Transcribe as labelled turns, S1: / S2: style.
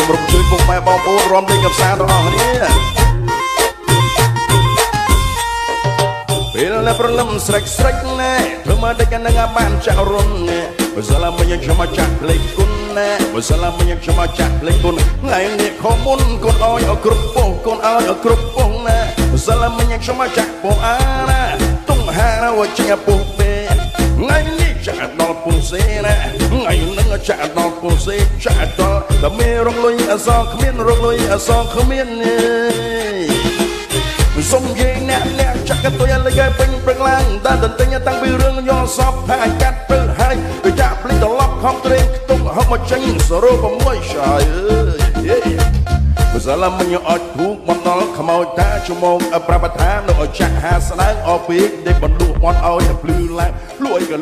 S1: มรุมជួយពុកម៉ែបងប្អូនរួមលេងកំសាន្តទាំងអស់គ្នាពេលនៅប្រលឹមស្រេចស្រេចណែធ្វើមកដូចកណ្ដឹងបានចាក់រុនណែបើសិនឡាមិនខ្ញុំមកចាក់ភ្លេងគុណណែបើសិនឡាមិនខ្ញុំមកចាក់ភ្លេងគុណថ្ងៃនេះខំមុនកូនអើយឲ្យគ្រប់ពោះកូនអើយឲ្យគ្រប់ពោះណែបើសិនឡាមិនខ្ញុំមកចាក់ពោះអាណាទុំហារវជាពោះពេថ្ងៃនេះចាក់ដល់ពុសេណែថ្ងៃនឹងចាក់ដល់ពុសេចាក់ដល់តែមានរងលុយអសងគ្មានរងលុយអសងគ្មានសុំយាយអ្នកចាក់កតុយលើកពេញប្រឹងឡើងតែតន្ទិញតាំងពីរឿងយកសពថាកាត់ទៅហើយទៅចាក់ភ្លេចត្រឡប់ខំត្រេកខ្ទង់ហប់មកចេញសរោ6ឆាយអើយបើសិនឡាមិនអត់ធូកបំណុលខ្មោចតាชั่วโมงប្រពថានៅឲ្យចាក់ហាស្ដើងអស់ពេកដែលបណ្ដួសមាត់ឲ្យភ្លឺឡើងលួយក៏